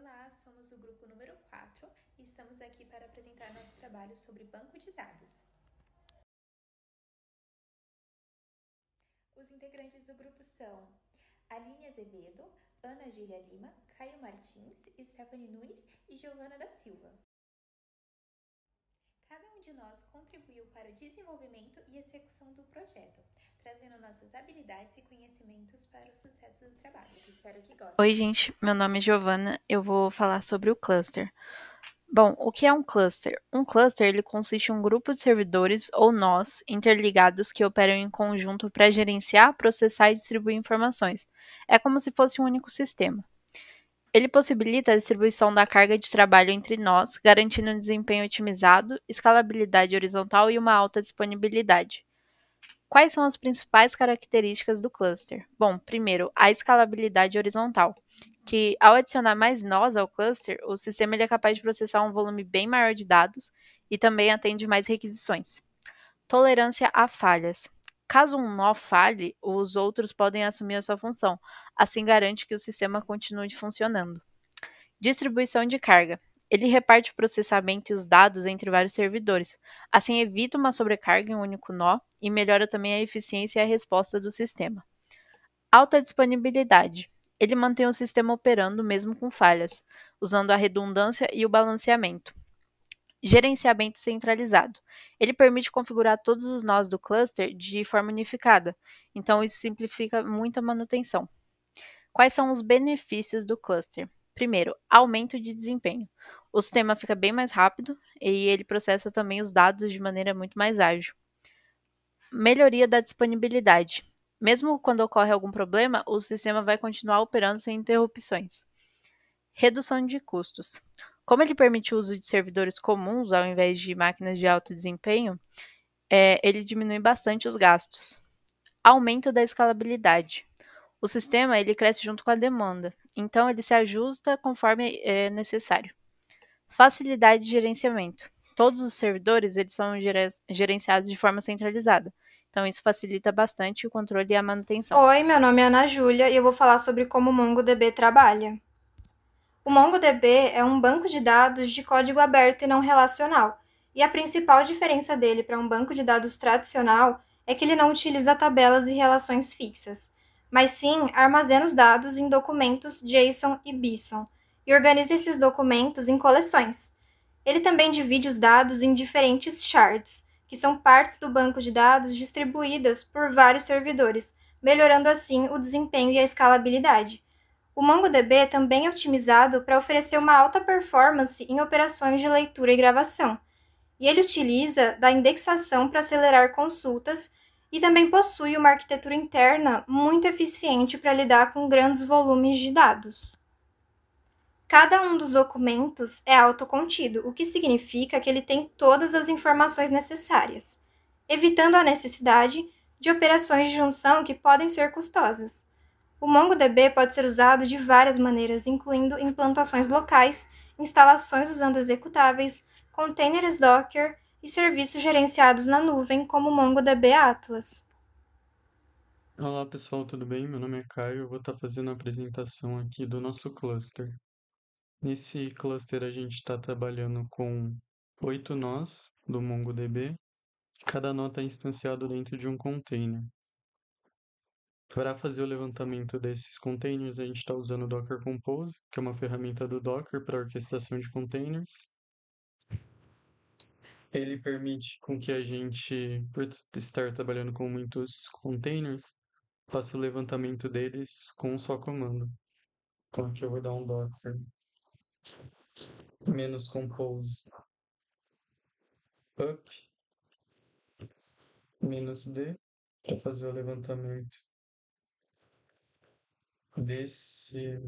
Olá, somos o grupo número 4 e estamos aqui para apresentar nosso trabalho sobre banco de dados. Os integrantes do grupo são Aline Azevedo, Ana Júlia Lima, Caio Martins, Stephanie Nunes e Giovana da Silva. Cada um de nós contribuiu para o desenvolvimento e execução do projeto, trazendo nossas habilidades e conhecimentos para o sucesso do trabalho. Espero que gostem. Oi, gente, meu nome é Giovana. Eu vou falar sobre o cluster. Bom, o que é um cluster? Um cluster ele consiste em um grupo de servidores ou nós interligados que operam em conjunto para gerenciar, processar e distribuir informações. É como se fosse um único sistema. Ele possibilita a distribuição da carga de trabalho entre nós, garantindo um desempenho otimizado, escalabilidade horizontal e uma alta disponibilidade. Quais são as principais características do cluster? Bom, primeiro, a escalabilidade horizontal, que ao adicionar mais nós ao cluster, o sistema ele é capaz de processar um volume bem maior de dados e também atende mais requisições. Tolerância a falhas. Caso um nó falhe, os outros podem assumir a sua função, assim garante que o sistema continue funcionando. Distribuição de carga. Ele reparte o processamento e os dados entre vários servidores. Assim, evita uma sobrecarga em um único nó e melhora também a eficiência e a resposta do sistema. Alta disponibilidade. Ele mantém o sistema operando mesmo com falhas, usando a redundância e o balanceamento. Gerenciamento centralizado. Ele permite configurar todos os nós do cluster de forma unificada, então isso simplifica muito a manutenção. Quais são os benefícios do cluster? Primeiro, aumento de desempenho. O sistema fica bem mais rápido e ele processa também os dados de maneira muito mais ágil. Melhoria da disponibilidade. Mesmo quando ocorre algum problema, o sistema vai continuar operando sem interrupções. Redução de custos. Como ele permite o uso de servidores comuns ao invés de máquinas de alto desempenho, ele diminui bastante os gastos. Aumento da escalabilidade. O sistema ele cresce junto com a demanda, então ele se ajusta conforme é necessário. Facilidade de gerenciamento. Todos os servidores eles são gerenciados de forma centralizada, então isso facilita bastante o controle e a manutenção. Oi, meu nome é Ana Júlia e eu vou falar sobre como o MongoDB trabalha. O MongoDB é um banco de dados de código aberto e não relacional, e a principal diferença dele para um banco de dados tradicional é que ele não utiliza tabelas e relações fixas, mas sim armazena os dados em documentos JSON e BSON e organiza esses documentos em coleções. Ele também divide os dados em diferentes shards, que são partes do banco de dados distribuídas por vários servidores, melhorando assim o desempenho e a escalabilidade. O MongoDB também é otimizado para oferecer uma alta performance em operações de leitura e gravação, e ele utiliza da indexação para acelerar consultas e também possui uma arquitetura interna muito eficiente para lidar com grandes volumes de dados. Cada um dos documentos é autocontido, o que significa que ele tem todas as informações necessárias, evitando a necessidade de operações de junção que podem ser custosas. O MongoDB pode ser usado de várias maneiras, incluindo implantações locais, instalações usando executáveis, containers Docker e serviços gerenciados na nuvem, como o MongoDB Atlas. Olá pessoal, tudo bem? Meu nome é Caio, eu vou estar fazendo a apresentação aqui do nosso cluster. Nesse cluster a gente está trabalhando com 8 nós do MongoDB, cada nó está instanciado dentro de um container. Para fazer o levantamento desses containers, a gente está usando o Docker Compose, que é uma ferramenta do Docker para orquestração de containers. Ele permite com que a gente, por estar trabalhando com muitos containers, faça o levantamento deles com um só comando. Então aqui eu vou dar um Docker menos compose up menos d para fazer o levantamento desse,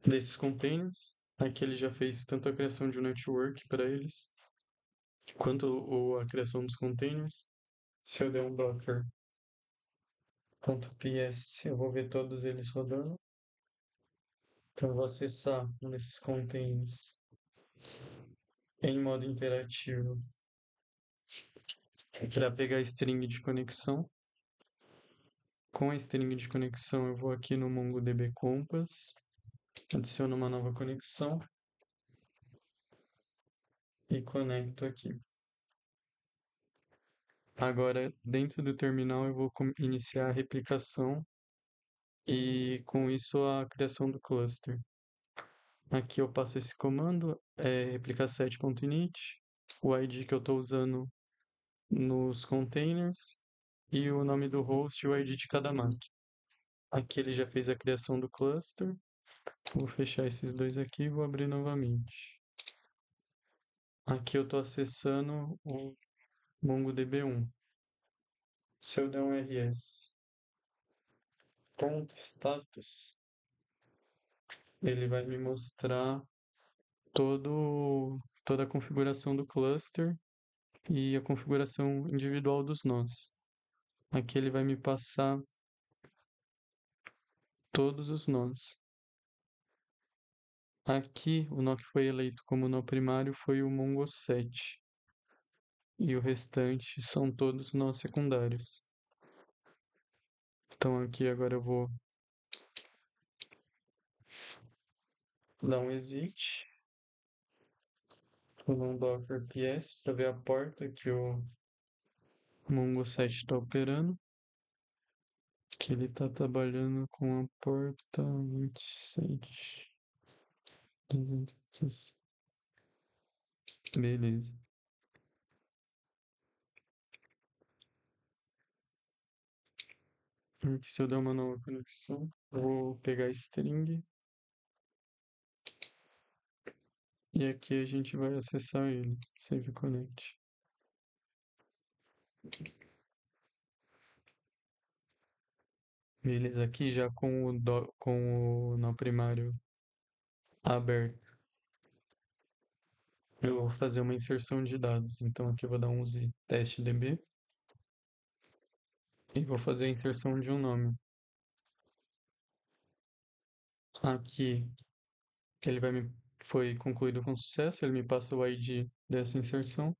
desses containers. Aqui ele já fez tanto a criação de um network para eles, quanto a criação dos containers. Se eu der um docker.ps, eu vou ver todos eles rodando. Então eu vou acessar um desses containers em modo interativo para pegar a string de conexão. Com a string de conexão, eu vou aqui no MongoDB Compass, adiciono uma nova conexão e conecto aqui. Agora, dentro do terminal, eu vou iniciar a replicação e, com isso, a criação do cluster. Aqui eu passo esse comando, replicar set.init, o ID que eu estou usando nos containers e o nome do host e o ID de cada máquina. Aqui ele já fez a criação do cluster. Vou fechar esses dois aqui e vou abrir novamente. Aqui eu estou acessando o MongoDB1. Se eu der um rs ponto status, ele vai me mostrar toda a configuração do cluster e a configuração individual dos nós. Aqui ele vai me passar todos os nós. Aqui, o nó que foi eleito como nó primário foi o Mongo 7. E o restante são todos nós secundários. Então aqui agora eu vou dar um exit. Vou dar um docker ps para ver a porta que o Mongo 7 está operando. Que ele está trabalhando com a porta 27. 260. Beleza. Aqui se eu der uma nova conexão, vou pegar a string. E aqui a gente vai acessar ele, save connect. Beleza, aqui já com o nó primário aberto, eu vou fazer uma inserção de dados. Então aqui eu vou dar um use testdb e vou fazer a inserção de um nome. Aqui foi concluído com sucesso, ele me passa o ID dessa inserção.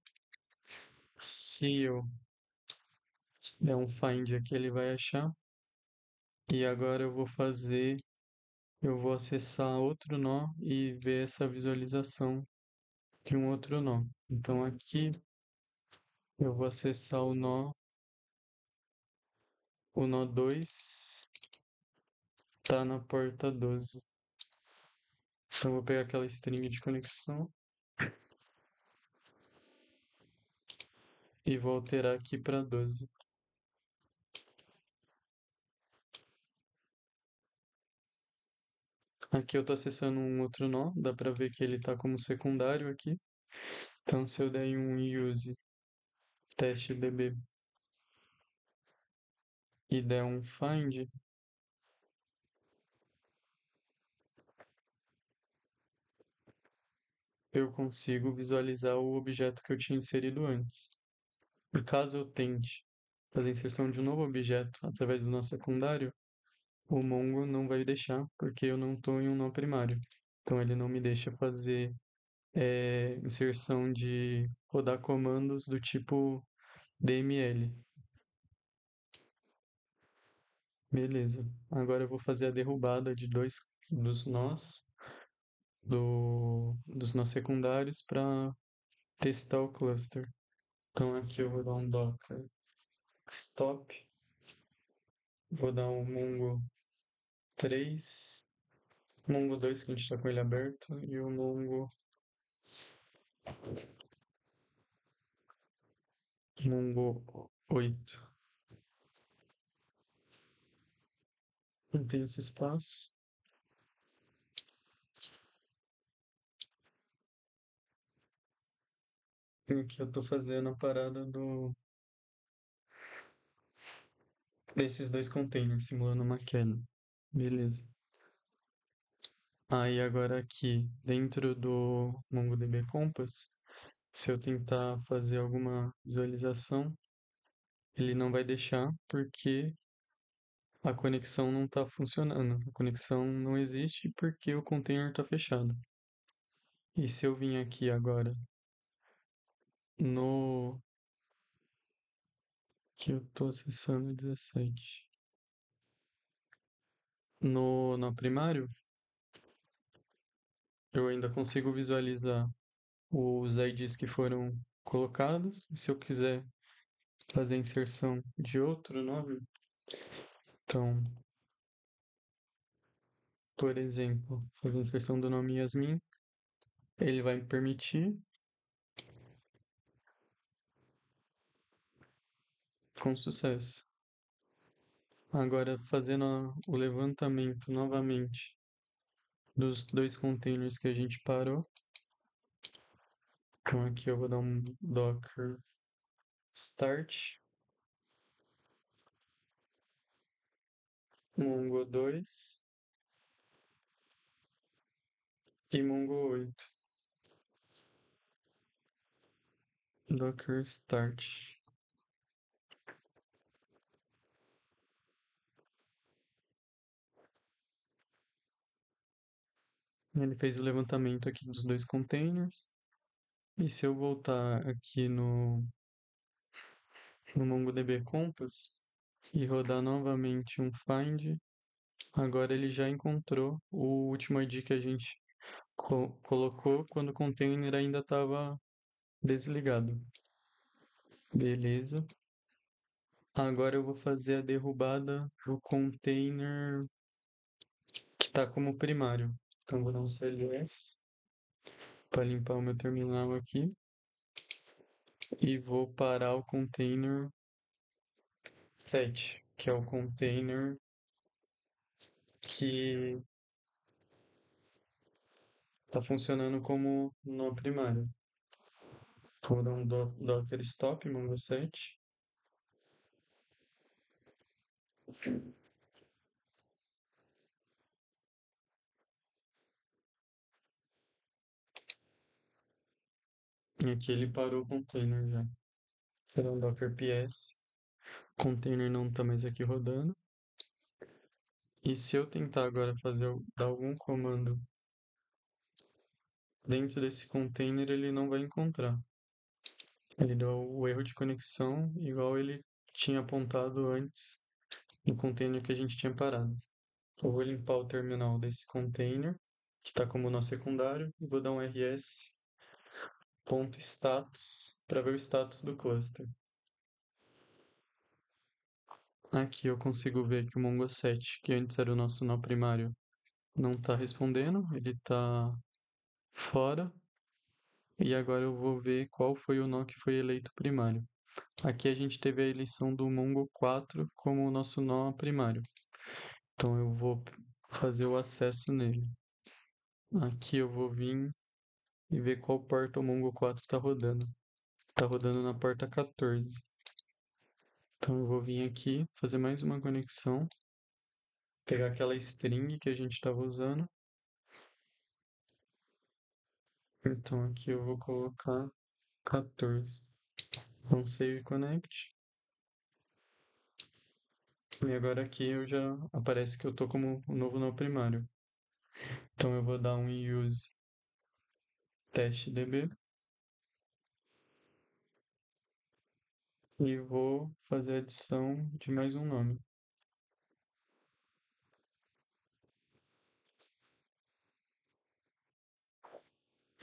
Se eu der um find aqui, ele vai achar. E agora eu vou acessar outro nó e ver essa visualização de um outro nó. Então aqui eu vou acessar o nó 2 está na porta 12. Então eu vou pegar aquela string de conexão e vou alterar aqui para 12. Aqui eu estou acessando um outro nó, dá para ver que ele está como secundário aqui. Então se eu der em um use testdb e der um find, eu consigo visualizar o objeto que eu tinha inserido antes. E caso eu tente fazer a inserção de um novo objeto através do nó secundário, o Mongo não vai deixar, porque eu não estou em um nó primário. Então ele não me deixa fazer inserção de rodar comandos do tipo DML. Beleza. Agora eu vou fazer a derrubada de dois dos nós, dos nós secundários para testar o cluster. Então aqui eu vou dar um docker stop, vou dar um mongo 3, mongo 2 que a gente está com ele aberto e o mongo 8. Não tem esse espaço. E aqui eu tô fazendo a parada desses dois containers, simulando uma queda. Beleza. Aí agora aqui, dentro do MongoDB Compass, se eu tentar fazer alguma visualização, ele não vai deixar porque a conexão não está funcionando. A conexão não existe porque o container está fechado. E se eu vim aqui agora no que eu estou acessando 17. no primário, eu ainda consigo visualizar os IDs que foram colocados. E se eu quiser fazer a inserção de outro nome, então, por exemplo, fazer a inserção do nome Yasmin, ele vai me permitir com sucesso. Agora, fazendo o levantamento novamente dos dois containers que a gente parou. Então aqui eu vou dar um docker start mongo 2 e mongo 8. Docker start. Ele fez o levantamento aqui dos dois containers. E se eu voltar aqui no MongoDB Compass e rodar novamente um find, agora ele já encontrou o último ID que a gente colocou quando o container ainda estava desligado. Beleza. Agora eu vou fazer a derrubada do container que está como primário. Então vou dar um cls para limpar o meu terminal aqui. E vou parar o container 7, que é o container que está funcionando como nó primário. Vou dar um docker stop mongo 7. E aqui ele parou o container já. Vou dar um docker ps. O container não está mais aqui rodando. E se eu tentar agora dar algum comando dentro desse container, ele não vai encontrar. Ele deu o erro de conexão igual ele tinha apontado antes no container que a gente tinha parado. Eu vou limpar o terminal desse container, que está como nó secundário, e vou dar um rs.status para ver o status do cluster. Aqui eu consigo ver que o Mongo 7, que antes era o nosso nó primário, não está respondendo, ele está fora. E agora eu vou ver qual foi o nó que foi eleito primário. Aqui a gente teve a eleição do Mongo 4 como o nosso nó primário. Então eu vou fazer o acesso nele. Aqui eu vou vir e ver qual porta o Mongo 4 está rodando. Está rodando na porta 14. Então eu vou vir aqui, fazer mais uma conexão, pegar aquela string que a gente estava usando. Então aqui eu vou colocar 14. Vamos save connect. E agora aqui aparece que eu tô como o novo nó primário. Então eu vou dar um use testdb e vou fazer a adição de mais um nome.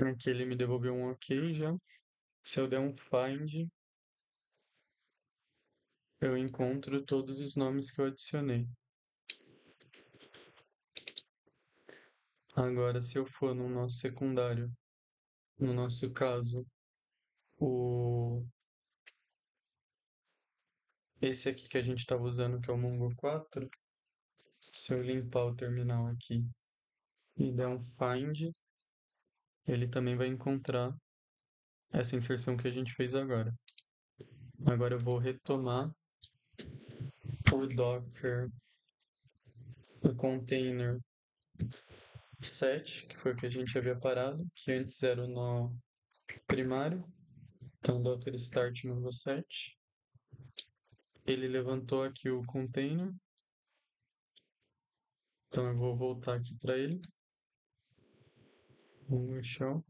Aqui ele me devolveu um ok já. Se eu der um find, eu encontro todos os nomes que eu adicionei. Agora, se eu for no nosso secundário, no nosso caso, esse aqui que a gente estava usando, que é o Mongo 4, se eu limpar o terminal aqui e der um find, ele também vai encontrar essa inserção que a gente fez agora. Agora eu vou retomar o Docker, o container 7, que foi o que a gente havia parado, que antes era o nó primário. Então, Docker start mongo 7. Ele levantou aqui o container. Então, eu vou voltar aqui para ele. Mongo shell.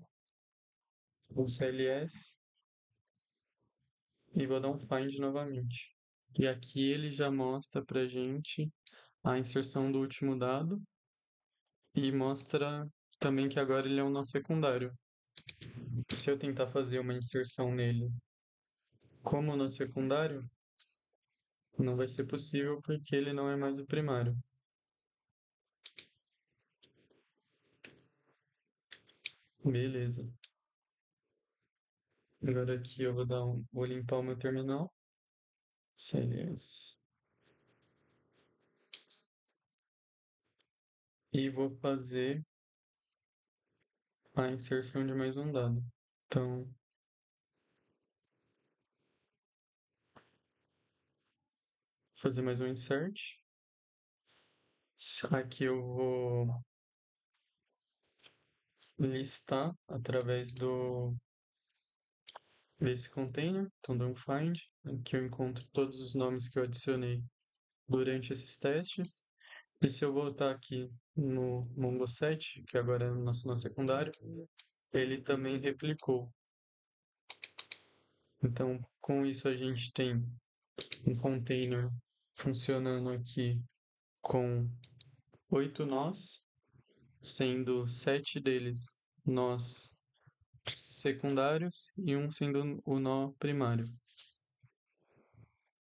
O CLS. E vou dar um find novamente. E aqui ele já mostra pra gente a inserção do último dado e mostra também que agora ele é um nó secundário. Se eu tentar fazer uma inserção nele como nó secundário, não vai ser possível porque ele não é mais o primário. Beleza. Agora aqui eu vou limpar o meu terminal. CLS. E vou fazer a inserção de mais um dado. Então, fazer mais um insert. Aqui eu vou listar através desse container, então dou um find, aqui eu encontro todos os nomes que eu adicionei durante esses testes. E se eu voltar aqui no Mongo7, que agora é o nosso nó secundário, ele também replicou. Então, com isso a gente tem um container funcionando aqui com 8 nós, sendo 7 deles nós secundários e um sendo o nó primário.